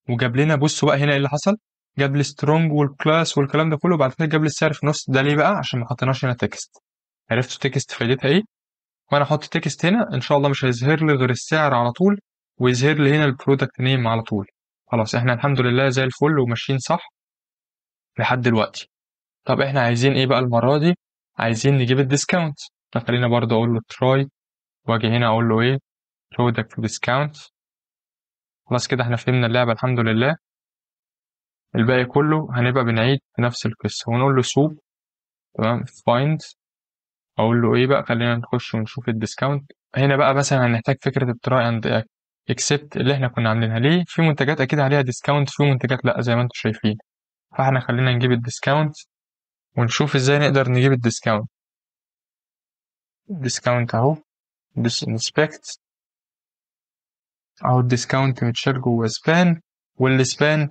وجاب لنا، بصوا بقى هنا ايه اللي حصل، جاب لي سترونج والكلاس والكلام ده كله، بعد كده جاب لي السعر في النص. ده ليه بقى؟ عشان ما حطيناش هنا تكست. عرفتوا تكست فايدتها ايه؟ وانا احط تكست هنا ان شاء الله مش هيظهر لي غير السعر على طول، ويظهر لي هنا البرودكت نيم على طول. خلاص احنا الحمد لله زي الفل وماشيين صح لحد دلوقتي. طب احنا عايزين ايه بقى المرة دي؟ عايزين نجيب الديسكاونت. فخلينا برضه اقول له تراي، واجي هنا اقول له ايه؟ برودكت ديسكاونت. خلاص كده احنا فهمنا اللعبة الحمد لله. الباقي كله هنبقى بنعيد نفس القصة، ونقول له سوب، تمام، فايند. اقول له ايه بقى؟ خلينا نخش ونشوف الديسكاونت. هنا بقى مثلا هنحتاج فكره التراي اند اكسبت اللي احنا كنا عاملينها. ليه؟ في منتجات اكيد عليها ديسكاونت، في منتجات لا زي ما انتم شايفين. فاحنا خلينا نجيب الديسكاونت ونشوف ازاي نقدر نجيب الديسكاونت. الديسكاونت اهو، انسبكت اهو، الديسكاونت متشال جوه سبان، والسبان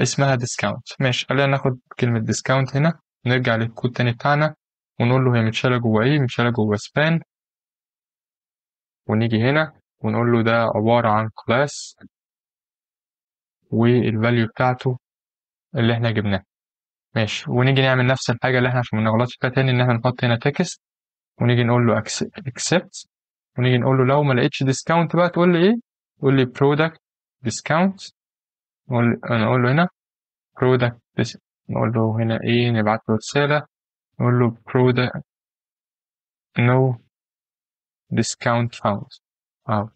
اسمها ديسكاونت. ماشي، خلينا ناخد كلمه ديسكاونت هنا، نرجع للكود تاني بتاعنا ونقول له هي متشالة جوه ايه؟ متشالة جوه سبان. ونيجي هنا ونقول له ده عبارة عن كلاس، والفاليو بتاعته اللي احنا جبناه. ماشي، ونيجي نعمل نفس الحاجة اللي احنا عشان ما نغلطش فيها تاني، إن احنا نحط هنا تكست ونيجي نقول له accept، ونيجي نقول له لو ما لقيتش ديسكاونت بقى تقول لي إيه؟ تقول لي product discount، نقول له هنا product نقول له هنا إيه، نبعت له رسالة نقول له product no discount found. أهو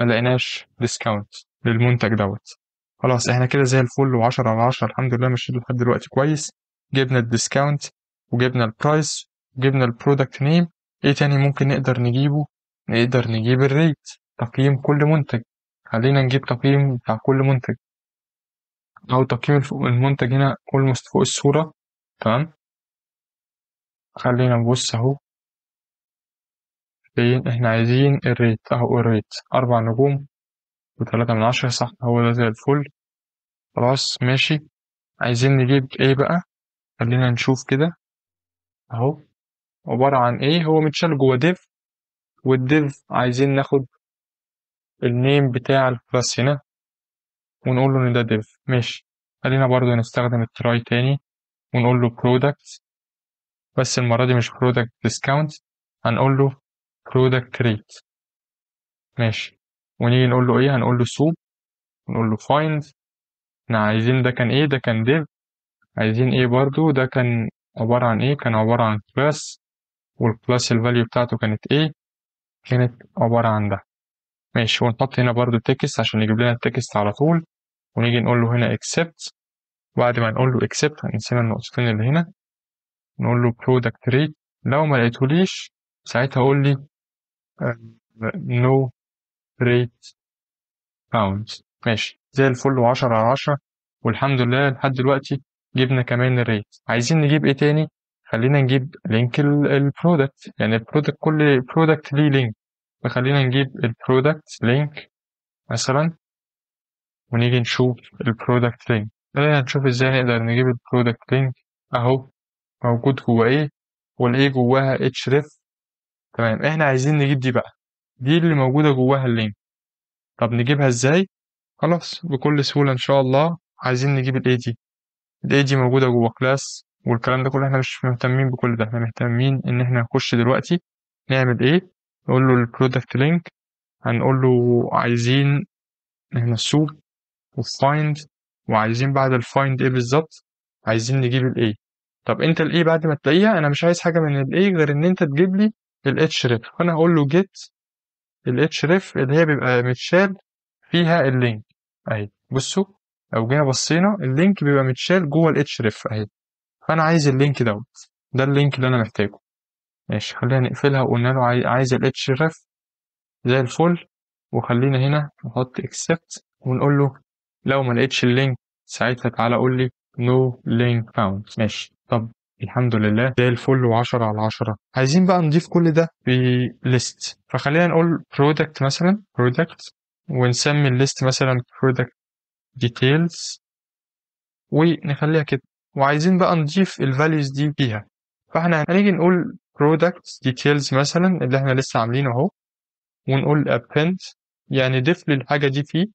ما لقيناش ديسكاونت للمنتج دوت. خلاص احنا كده زي الفل، وعشرة على عشرة الحمد لله، ماشيين لحد دلوقتي كويس. جبنا الديسكاونت وجبنا البرايس وجبنا البرودكت نيم. ايه تاني ممكن نقدر نجيبه؟ نقدر نجيب الريت، تقييم كل منتج. خلينا نجيب تقييم بتاع كل منتج، او تقييم المنتج هنا almost فوق الصورة. تمام، خلينا نبص اهو فين احنا عايزين الريت. اهو الريت 4 نجوم و3/10، صح، هو ده زي الفل. خلاص ماشي، عايزين نجيب ايه بقى؟ خلينا نشوف كده اهو، عبارة عن ايه، هو متشال جوه ديف، والديف عايزين ناخد النيم بتاع الكلاس هنا ونقول له ان ده ديف. ماشي، خلينا برضو نستخدم التراي تاني ونقول له برودكت، بس المرة دي مش برودكت ديسكاونت، هنقول له برودكت ريت. ماشي، ونيجي نقول له ايه، هنقول له سوب، ونقول له فايند. احنا عايزين ده كان ايه، ده كان ديف. عايزين ايه برضو، ده كان عبارة عن ايه، كان عبارة عن كلاس، والكلاس الفاليو بتاعته كانت ايه، كانت عبارة عن ده. ماشي، ونحط هنا برضو تكست عشان يجيب لنا التكست على طول، ونيجي نقول له هنا accept. بعد ما نقول له accept هنسينا النقطتين اللي هنا، نقول له product rate. لو ما لقيتهوليش ساعتها قول لي no rate found. ماشي زي الفل، وعشرة على عشرة، والحمد لله لحد دلوقتي جبنا كمان الريت. عايزين نجيب ايه تاني؟ خلينا نجيب لينك البرودكت، يعني البرودكت كل برودكت ليه لينك، فخلينا نجيب البرودكت لينك مثلا، ونيجي نشوف البرودكت لينك. خلينا نشوف ازاي نقدر نجيب البرودكت لينك. اهو موجود جوه ايه، والايه جواها href. تمام، احنا عايزين نجيب دي بقى، دي اللي موجودة جواها اللينك. طب نجيبها ازاي؟ خلاص بكل سهولة ان شاء الله. عايزين نجيب الاي دي، الاي دي موجودة جوه كلاس، والكلام ده كله احنا مش مهتمين بكل ده، احنا مهتمين ان احنا نخش دلوقتي نعمل ايه. نقول له البرودكت لينك، هنقول له عايزين احنا السوق وفايند، وعايزين بعد الفايند ايه بالظبط؟ عايزين نجيب الايه. طب انت الايه بعد ما تلاقيها، انا مش عايز حاجه من الايه غير ان انت تجيب لي الاتش ريف. فانا هقول له جيت الاتش ريف اللي هي بيبقى متشال فيها اللينك اهي. بصوا لو جينا بصينا اللينك بيبقى متشال جوه الاتش ريف اهي، فانا عايز اللينك دوت، ده اللينك اللي انا محتاجه. ماشي، خلينا نقفلها وقلنا له عايز الاتش ريف زي الفل. وخلينا هنا نحط accept ونقول له لو ما لقيتش اللينك ساعتها تعالى قول لي no link found. ماشي، طب الحمد لله زي الفل، وعشرة على عشرة. عايزين بقى نضيف كل ده في list، فخلينا نقول product مثلا product، ونسمي الليست مثلا product details، ونخليها كده. وعايزين بقى نضيف الفاليوز دي فيها، فاحنا هنيجي نقول product details مثلا اللي احنا لسه عاملينه اهو، ونقول append، يعني ضيف لي الحاجة دي فيه.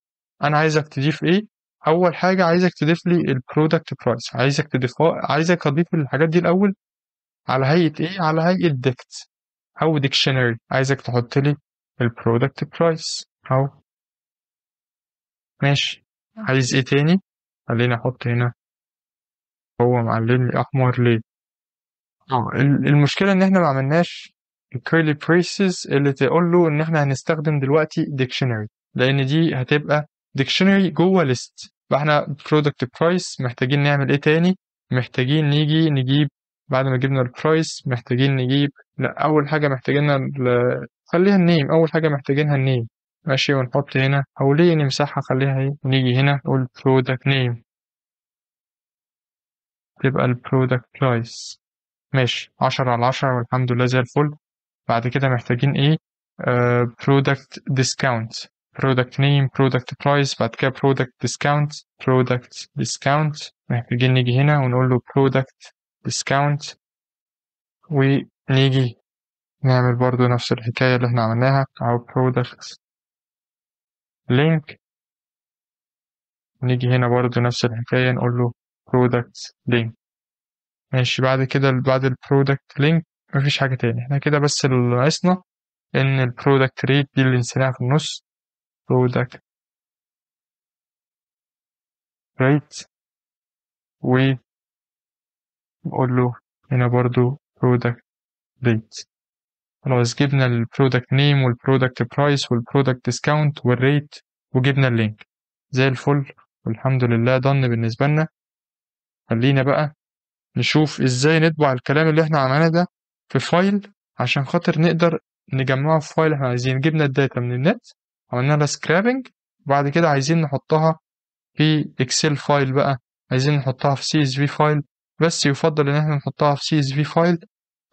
أنا عايزك تضيف إيه؟ أول حاجة عايزك تضيف لي البرودكت برايس، عايزك أضيف الحاجات دي الأول على هيئة إيه؟ على هيئة ديكت أو ديكشنري. عايزك تحط لي البرودكت برايس أهو. ماشي، عايز إيه تاني؟ خليني أحط هنا، هو معلم لي أحمر ليه؟ المشكلة إن إحنا ما عملناش الكيرلي بريسز اللي تقول له إن إحنا هنستخدم دلوقتي ديكشنري، لأن دي هتبقى ديكشنري جوه ليست. فإحنا برودكت برايس محتاجين نعمل إيه تاني؟ محتاجين نيجي نجيب بعد ما جبنا البرايس، محتاجين نجيب، لا أول حاجة محتاجينها خليها النيم، أول حاجة محتاجينها النيم. ماشي، ونحط هنا أو ليه نمسحها، خليها إيه، ونيجي هنا نقول برودكت نيم، تبقى البرودكت برايس. ماشي، عشرة على عشرة والحمد لله زي الفل. بعد كده محتاجين ايه؟ product discount، product name product price، بعد كده product discount. محتاجين نيجي هنا ونقول له product discount، ونيجي نعمل برضو نفس الحكاية اللي احنا عملناها أو product link. نيجي هنا برضو نفس الحكاية نقول له برودكت لينك. ماشي، بعد كده بعد البرودكت لينك مفيش حاجة تاني، احنا كده بس اللي ناقصنا ان البرودكت ريت دي اللي نسيناها في النص. برودكت ريت، ونقول له هنا برضو برودكت ريت. خلاص جبنا البرودكت نيم والبرودكت برايس والبرودكت ديسكاونت والريت وجبنا اللينك زي الفل، والحمد لله ضن بالنسبة لنا. خلينا بقى نشوف ازاي نطبع الكلام اللي احنا عملناه ده في فايل عشان خاطر نقدر نجمعه في فايل احنا عايزين. جبنا الداتا من النت، عملنا لها سكرابنج، وبعد كده عايزين نحطها في اكسل فايل بقى، عايزين نحطها في سي اس في فايل، بس يفضل ان احنا نحطها في سي اس في فايل.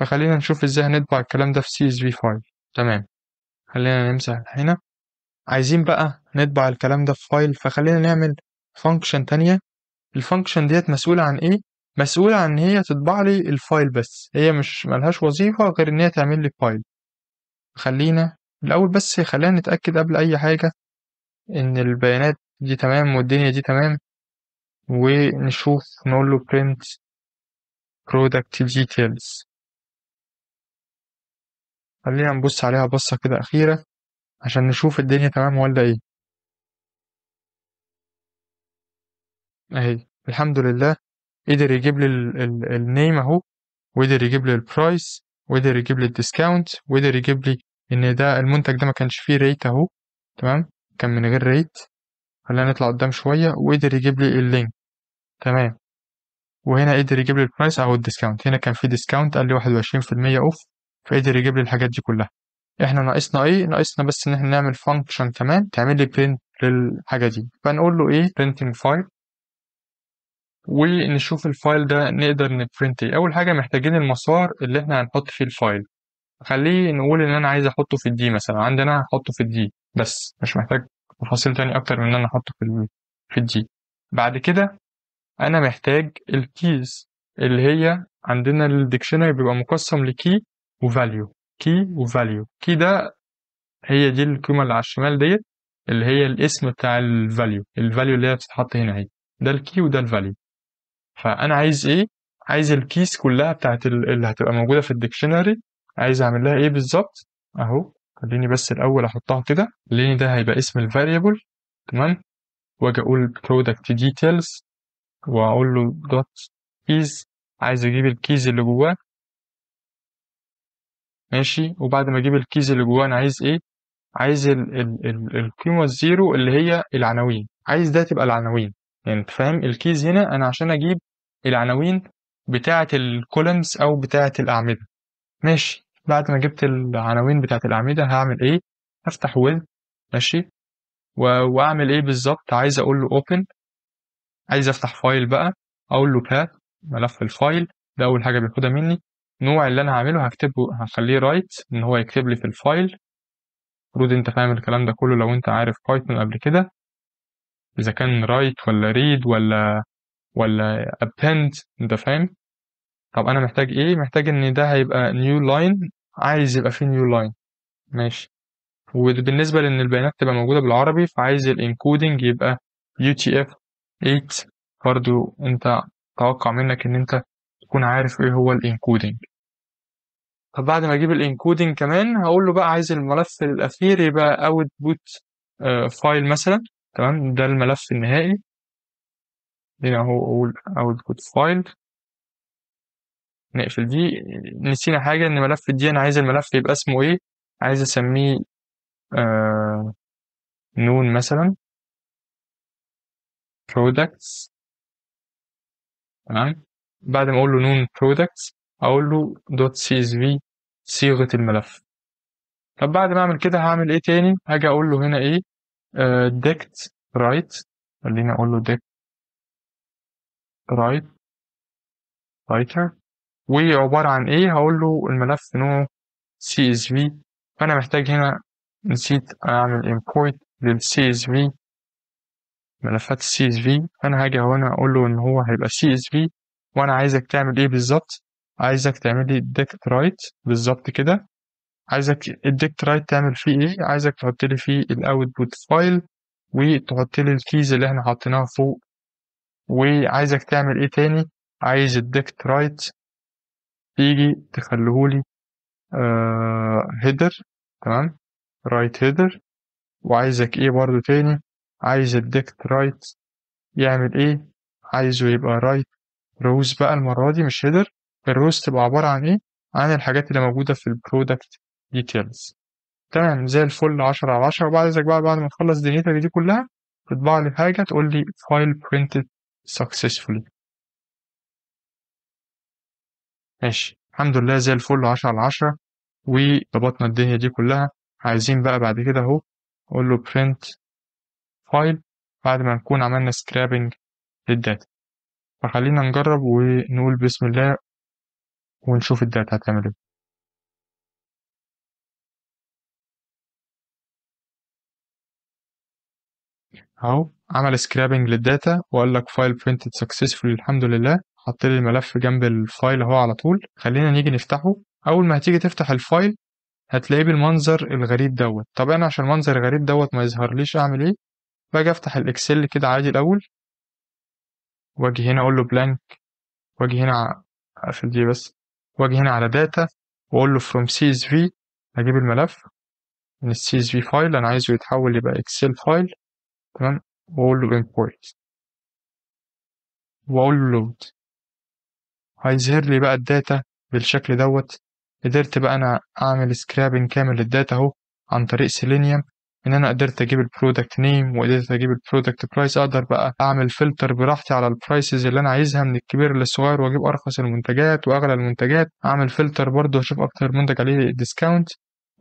فخلينا نشوف ازاي هنطبع الكلام ده في سي اس في فايل. تمام، خلينا نمسح هنا. عايزين بقى نطبع الكلام ده في فايل، فخلينا نعمل فانكشن تانية. الفانكشن ديت مسؤولة عن ايه؟ مسؤولة عن ان هي تطبع لي الفايل بس، هي مش ملهاش وظيفة غير ان هي تعمل لي فايل. خلينا الاول بس خلينا نتأكد قبل اي حاجة ان البيانات دي تمام والدنيا دي تمام، ونشوف نقول له print product details. خلينا نبص عليها بصة كده أخيرة عشان نشوف الدنيا تمام ولا ايه. اهي الحمد لله، قدر يجيب لي النيم اهو، وقدر يجيب لي البرايس، وقدر يجيب لي الديسكاونت، وقدر يجيب لي ان ده المنتج ده ما كانش فيه ريت اهو. تمام، كان من غير ريت. خلينا نطلع قدام شوية، وقدر يجيب لي اللينك. تمام، وهنا قدر يجيب لي البرايس او الديسكاونت، هنا كان في ديسكاونت قال لي 21% اوف، فقدر يجيب لي الحاجات دي كلها. احنا ناقصنا ايه؟ ناقصنا بس ان احنا نعمل فانكشن كمان تعمل لي برنت للحاجة دي، فنقول له ايه printing file، ونشوف الفايل ده نقدر نبرنت ايه. اول حاجة محتاجين المسار اللي احنا هنحط فيه الفايل. خليه نقول ان انا عايز احطه في الدي مثلا، عندنا هحطه في الدي بس، مش محتاج تفاصيل تاني اكتر من ان انا احطه في الدي. بعد كده انا محتاج الكيز، اللي هي عندنا الديكشنري بيبقى مقسم لكي وفاليو. كي وفاليو، كي ده هي دي القيمة اللي على الشمال ديت، اللي هي الاسم بتاع الفاليو، الفاليو اللي هي بتتحط هنا اهي، ده الكي وده الفاليو. فانا عايز ايه؟ عايز الكيس كلها بتاعت اللي هتبقى موجوده في الديكشنري، عايز اعمل لها ايه بالظبط اهو. خليني بس الاول احطها كده، لان ده هيبقى اسم الفاريبل. تمام، واجي اقول product details، واقول له dot keys، عايز اجيب الكيز اللي جواه. ماشي، وبعد ما اجيب الكيز اللي جواه انا عايز ايه؟ عايز القيمه الزيرو اللي هي العناوين، عايز ده تبقى العناوين. يعني انت فاهم الكيز هنا انا عشان اجيب العناوين بتاعة الكولمز او بتاعة الاعمدة. ماشي، بعد ما جبت العناوين بتاعة الاعمدة هعمل ايه؟ هفتح ويب. ماشي، واعمل ايه بالظبط؟ عايز اقول له open، عايز افتح فايل بقى، اقول له path، ملف الفايل ده اول حاجة بياخدها مني. نوع اللي انا هعمله هكتبه، هخليه رايت ان هو يكتب لي في الفايل. المفروض انت فاهم الكلام ده كله لو انت عارف بايثون قبل كده، اذا كان رايت ولا ريد ولا append، انت فاهم. طب انا محتاج ايه؟ محتاج ان ده هيبقى new line، عايز يبقى فيه new line. ماشي، وبالنسبة لان البيانات تبقى موجودة بالعربي فعايز الانكودنج يبقى UTF-8. برضو انت توقع منك ان انت تكون عارف ايه هو الانكودنج. طب بعد ما اجيب الانكودنج كمان هقول له بقى عايز الملف الاخير يبقى output فايل مثلا. تمام، ده الملف النهائي. هنا اهو اقول output فايل. نقفل دي. نسينا حاجة، ان ملف دي انا عايز الملف يبقى اسمه ايه؟ عايز اسميه نون مثلا products. تمام، بعد ما اقول له نون products اقول له دوت سي اس في صيغة الملف. طب بعد ما اعمل كده هعمل ايه تاني؟ هاجي اقول له هنا ايه؟ dict write. خليني اقول له dict write writer، وعبارة عن ايه؟ هقول له الملف نوعه سي اس في. فانا محتاج هنا، نسيت اعمل import للسي اس في، ملفات السي اس في. فانا هاجي هنا اقول له ان هو هيبقى سي اس في، وانا عايزك تعمل ايه بالظبط؟ عايزك تعمل لي ديكت رايت بالظبط كده. عايزك الديكت رايت تعمل فيه ايه؟ عايزك تحط لي فيه الاوتبوت فايل، وتحط لي الكيز اللي احنا حطيناها فوق وعايزك تعمل ايه تاني، عايز الديكت رايت تيجي تخليهولي هيدر، تمام، رايت هيدر. وعايزك ايه برضو تاني، عايز الديكت رايت يعمل ايه، عايزه يبقى رايت روز بقى المرة دي مش هيدر. الروز تبقى عبارة عن ايه، عن الحاجات اللي موجودة في البرودكت ديتيلز. تمام زي الفل، 10/10. وبعد ذلك بقى بعد ما تخلص دنيتك دي كلها تطبع لي حاجة تقول لي file printed successfully. ماشي الحمد لله زي الفل، 10/10. وظبطنا الدنيا دي كلها. عايزين بقى بعد كده اهو اقول له print file بعد ما نكون عملنا scrapping للداتا. فخلينا نجرب ونقول بسم الله ونشوف الداتا هتعمل ايه. اهو عمل سكرابنج للداتا وقال لك فايل printed successfully الحمد لله. حط لي الملف جنب الفايل اهو على طول. خلينا نيجي نفتحه. اول ما هتيجي تفتح الفايل هتلاقيه بالمنظر الغريب دوت. طب انا عشان المنظر الغريب دوت ما يظهرليش اعمل ايه، باجي افتح الاكسل كده عادي الاول، واجي هنا اقول له بلانك، واجي هنا اقفل دي بس، واجي هنا على داتا واقول له from CSV. هجيب الملف من CSV فايل انا عايزه يتحول يبقى اكسل فايل، تمام، واقول له import واقول له load. هيظهر لي بقى الداتا بالشكل دوت. قدرت بقى انا اعمل سكرابنج كامل للداتا اهو عن طريق سيلينيوم. ان انا قدرت اجيب البرودكت نيم وقدرت اجيب البرودكت برايس. اقدر بقى اعمل فلتر براحتي على البرايسز اللي انا عايزها من الكبير للصغير، واجيب ارخص المنتجات واغلى المنتجات. اعمل فلتر برضه اشوف اكتر منتج عليه ديسكاونت،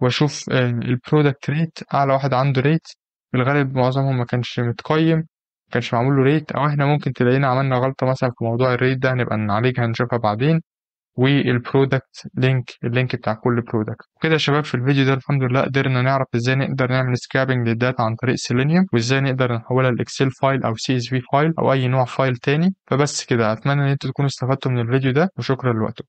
واشوف البرودكت ريت، اعلى واحد عنده ريت. في الغالب معظمهم ما كانش متقيم، ما كانش معمول له ريت، او احنا ممكن تلاقينا عملنا غلطة مثلا في موضوع الريت ده هنبقى نعالجها نشوفها بعدين. والبرودكت لينك، اللينك بتاع كل برودكت. كده يا شباب في الفيديو ده الحمد لله قدرنا نعرف ازاي نقدر نعمل سكرابنج للداتا عن طريق سيلينيوم، وازاي نقدر نحولها لاكسل فايل او سي اس في فايل او اي نوع فايل تاني. فبس كده، اتمنى ان انتوا تكونوا استفدتوا من الفيديو ده، وشكرا لوقتكم.